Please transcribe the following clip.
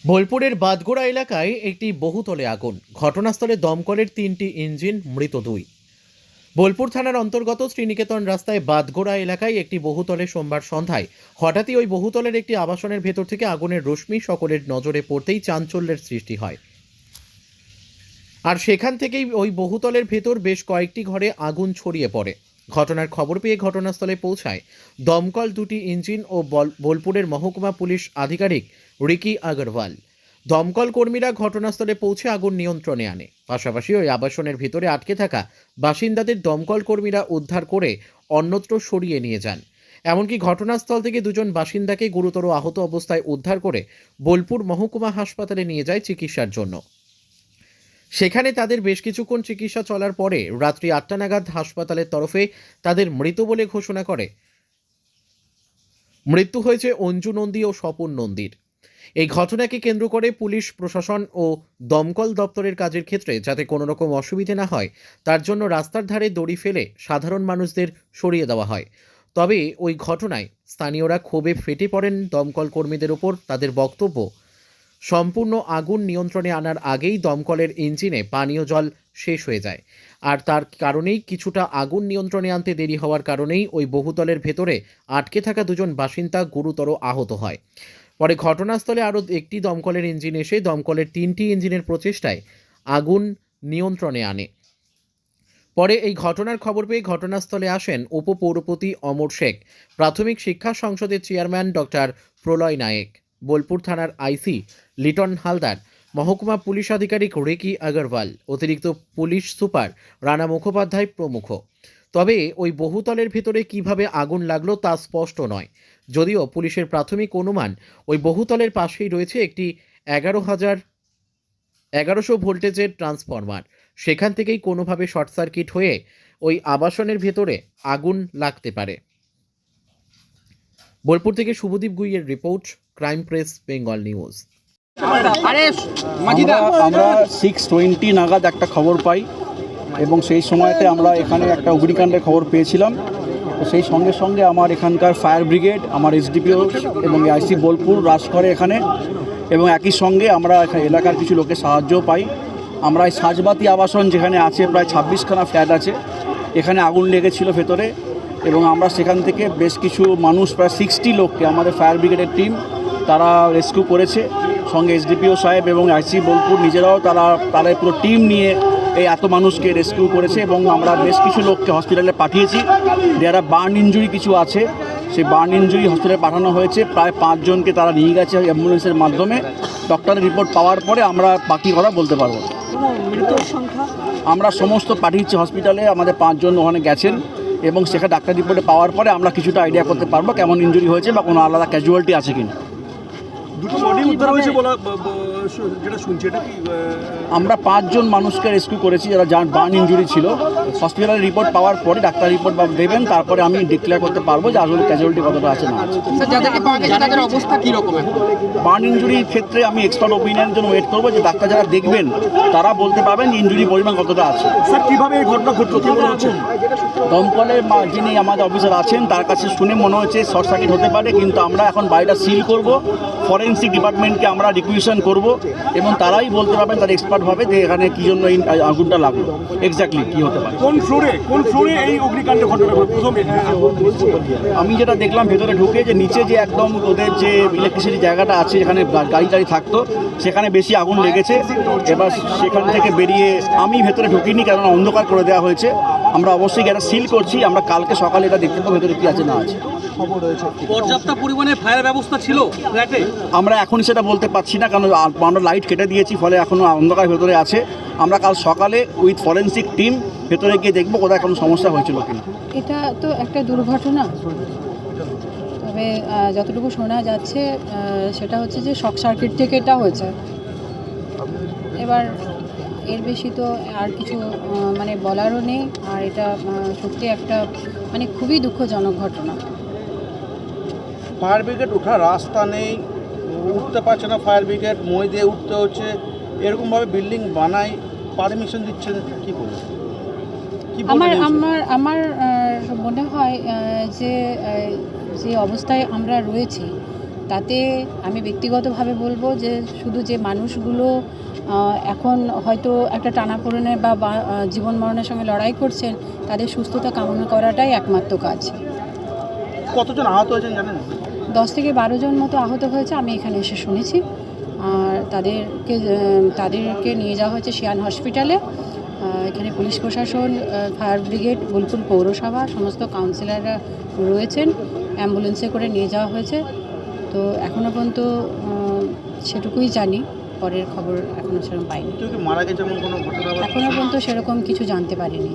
বোলপুরের বাদগোড়া এলাকায় একটি বহুতলে আগুন। ঘটনাস্থলে দমকলের 3টি ইঞ্জিন, মৃত 2। বোলপুর থানার অন্তর্গত শ্রীনিকেতন রাস্তায় বাদগোড়া এলাকায় একটি বহুতলে সোমবার সন্ধ্যায় হঠাৎই ওই বহুতলের একটি আবাসনের ভেতর থেকে আগুনের রশ্মি সকলের নজরে পড়তেই চাঞ্চল্যের সৃষ্টি হয়। আর সেখান থেকেই ওই বহুতলের ভেতর বেশ কয়েকটি ঘরে আগুন ছড়িয়ে পড়ে। ঘটনার খবর পেয়ে ঘটনাস্থলে পৌঁছায় দমকল 2টি ইঞ্জিন ও বোলপুরের মহকুমা পুলিশ আধিকারিক রিকি আগরওয়াল। দমকল কর্মীরা ঘটনাস্থলে পৌঁছে আগুন নিয়ন্ত্রণে আনে। পাশাপাশি ওই আবাসনের ভিতরে আটকে থাকা বাসিন্দাদের দমকল কর্মীরা উদ্ধার করে অন্যত্র সরিয়ে নিয়ে যান। এমনকি ঘটনাস্থল থেকে 2জন বাসিন্দাকে গুরুতর আহত অবস্থায় উদ্ধার করে বোলপুর মহকুমা হাসপাতালে নিয়ে যায় চিকিৎসার জন্য। সেখানে তাদের বেশ কিছুক্ষণ চিকিৎসা চলার পরে রাত্রি 8টা নাগাদ হাসপাতালের তরফে তাদের মৃত বলে ঘোষণা করে। মৃত্যু হয়েছে অঞ্জু নন্দী ও স্বপন নন্দীর। এই ঘটনাকে কেন্দ্র করে পুলিশ প্রশাসন ও দমকল দপ্তরের কাজের ক্ষেত্রে যাতে কোনো রকম অসুবিধে না হয় তার জন্য রাস্তার ধারে দড়ি ফেলে সাধারণ মানুষদের সরিয়ে দেওয়া হয়। তবে ওই ঘটনায় স্থানীয়রা ক্ষোভে ফেটে পড়েন দমকল কর্মীদের ওপর। তাদের বক্তব্য, সম্পূর্ণ আগুন নিয়ন্ত্রণে আনার আগেই দমকলের ইঞ্জিনে পানীয় জল শেষ হয়ে যায়। আর তার কারণেই কিছুটা আগুন নিয়ন্ত্রণে আনতে দেরি হওয়ার কারণেই ওই বহুতলের ভেতরে আটকে থাকা 2জন বাসিন্দা গুরুতর আহত হয়। পরে ঘটনাস্থলে আরও একটি দমকলের ইঞ্জিন এসে দমকলের 3টি ইঞ্জিনের প্রচেষ্টায় আগুন নিয়ন্ত্রণে আনে। পরে এই ঘটনার খবর পেয়ে ঘটনাস্থলে আসেন উপপৌরপতি অমর শেখ, প্রাথমিক শিক্ষা সংসদের চেয়ারম্যান ডক্টর প্রলয় নায়েক, বোলপুর থানার আইসি লিটন হালদার, মহকুমা পুলিশ আধিকারিক রিকি আগরওয়াল, অতিরিক্ত পুলিশ সুপার রানা মুখোপাধ্যায় প্রমুখ। তবে ওই বহুতলের ভেতরে কিভাবে আগুন লাগলো তা স্পষ্ট নয়, যদিও পুলিশের প্রাথমিক অনুমান ওই বহুতলের পাশেই রয়েছে একটি 1100 ভোল্টেজের ট্রান্সফরমার। সেখান থেকেই কোনোভাবে শর্ট সার্কিট হয়ে ওই আবাসনের ভেতরে আগুন লাগতে পারে। বোলপুর থেকে শুভদীপ গুইয়ের রিপোর্ট, ক্রাইম প্রেস বেঙ্গল নিউজ। আমরা 6:20 নাগাদ একটা খবর পাই এবং সেই সময়তে আমরা এখানে একটা অগ্নিকাণ্ডের খবর পেয়েছিলাম। তো সেই সঙ্গে সঙ্গে আমার এখানকার ফায়ার ব্রিগেড, আমার এসডিপিও এবং আইসি বোলপুর রাশ করে এখানে, এবং একই সঙ্গে আমরা এলাকার কিছু লোকের সাহায্যও পাই। আমরা এই সাজবাতি আবাসন যেখানে আছে প্রায় 26খানা ফ্ল্যাট আছে, এখানে আগুন লেগেছিল ভেতরে, এবং আমরা সেখান থেকে বেশ কিছু মানুষ প্রায় 60 লোককে আমাদের ফায়ার ব্রিগেডের টিম তারা রেস্কিউ করেছে। সঙ্গে এসডিপিও সাহেব এবং আইসি বোলপুর নিজেরাও তারা পুরো টিম নিয়ে এই এত মানুষকে রেস্কিউ করেছে, এবং আমরা বেশ কিছু লোককে হসপিটালে পাঠিয়েছি। যারা বার্ন ইঞ্জুরি কিছু আছে, সেই বার্ন ইঞ্জুরি হসপিটালে পাঠানো হয়েছে। প্রায় 5 জনকে তারা নিয়ে গেছে অ্যাম্বুলেন্সের মাধ্যমে। ডক্টরের রিপোর্ট পাওয়ার পরে আমরা বাকি কথা বলতে পারবো। মৃতের সংখ্যা আমরা সমস্ত পাঠিয়েছি হসপিটালে, আমাদের 5 জন ওখানে গেছেন, এবং সেখানে ডাক্তার রিপোর্টে পাওয়ার পরে আমরা কিছুটা আইডিয়া করতে পারবো কেমন ইঞ্জুরি হয়েছে বা কোনো আলাদা ক্যাজুয়ালিটি আছে কিনা। দুটো বডি উদ্ধার হয়েছে বলা যেটা শুনছি, এটা কি আমরা 5 জন মানুষকে রেস্কিউ করেছি যারা বার্ন ইঞ্জুরি ছিল। হসপিটালের রিপোর্ট পাওয়ার পরে ডাক্তার রিপোর্ট দেবেন, তারপরে আমি ডিক্লেয়ার করতে পারবো যে আসলে ক্যাজুয়ালিটি কতটা আছে না আছে। যাদেরকে পাওয়া গেছে তাদের অবস্থা কি রকম? বার্ন ইঞ্জুরির ক্ষেত্রে আমি এক্সপার্ট ওপিনিয়নের জন্য ওয়েট করবো, যে ডাক্তার যারা দেখবেন তারা বলতে পারবেন যে ইঞ্জুরির পরিমাণ কতটা আছে। স্যার কিভাবে এই ঘটনা ঘটলো কি মনে হচ্ছে? দমকলের যিনি আমাদের অফিসার আছেন তার কাছে শুনে মনে হচ্ছে শর্ট সার্কিট হতে পারে, কিন্তু আমরা এখন বাড়িটা সিল করব, ফরেন্সিক ডিপার্টমেন্টকে আমরা রিকুয়েশন করব, এবং তারাই বলতে পারবেন, তারা এক্সপার্ট হবে যে এখানে কী জন্য এই আগুনটা লাগলো, এক্স্যাক্টলি কী হতে পারে। কোন ফ্লোরে এই অগ্নিকাণ্ড ঘটনা প্রথমে? আমি যেটা দেখলাম ভেতরে ঢুকে, যে নিচে যে একদম ওদের যে ইলেকট্রিসিটি জায়গাটা আছে যেখানে গাড়ি টাড়ি থাকতো, সেখানে বেশি আগুন লেগেছে। এবার সেখান থেকে বেরিয়ে আমি ভেতরে ঢুকিনি, কেননা অন্ধকার করে দেওয়া হয়েছে। আমরা অবশ্যই এটা সিল করছি, আমরা কালকে সকালে এটা দেখতে পাবো ভেতরে কী আছে না আছে। পর্যাপ্ত পরিমাণে ফায়ার ব্যবস্থা ছিল ফ্ল্যাটে? আমরা এখনই সেটা বলতে পারছি না, কারণ আমরা লাইট কেটে দিয়েছি, ফলে এখনও অন্ধকার ভেতরে আছে। আমরা কাল সকালে উইথ ফরেন্সিক টিম ভেতরে গিয়ে দেখবো কোথায় কোনো সমস্যা হয়েছিল কিনা। এটা তো একটা দুর্ঘটনা, তবে যতটুকু শোনা যাচ্ছে সেটা হচ্ছে যে শর্ট সার্কিট থেকে এটা হয়েছে। এবার এর বেশি তো আর কিছু মানে বলারও নেই। আর এটা সত্যি একটা মানে খুবই দুঃখজনক ঘটনা। ফায়ার ব্রিগেড ওঠার রাস্তা নেই, উঠতে পারছে না ফায়ার ব্রিগেড, মই দিয়ে উঠতে হচ্ছে। এরকমভাবে বিল্ডিং বানাই, পারমিশন দিচ্ছেন কী করে? আমার মনে হয় যে যে অবস্থায় আমরা রয়েছি তাতে আমি ব্যক্তিগতভাবে বলবো যে শুধু যে মানুষগুলো এখন হয়তো একটা টানাপোড়েনে বা জীবন মরণের সঙ্গে লড়াই করছেন, তাদের সুস্থতা কামনা করাটাই একমাত্র কাজ। কতজন আহত হয়েছেন জানেন? 10 থেকে 12 জন মতো আহত হয়েছে, আমি এখানে এসে শুনেছি। আর তাদেরকে নিয়ে যাওয়া হয়েছে শিয়ান হসপিটালে। এখানে পুলিশ প্রশাসন, ফায়ার ব্রিগেড, বোলপুর পৌরসভা সমস্ত কাউন্সিলররা রয়েছেন, অ্যাম্বুলেন্সে করে নিয়ে যাওয়া হয়েছে। তো এখনও পর্যন্ত সেটুকুই জানি, পরের খবর এখনও সেরকম পাইনি। কেউ কি মারা গেছে এমন কোনো ঘটনা? এখনও পর্যন্ত সেরকম কিছু জানতে পারিনি।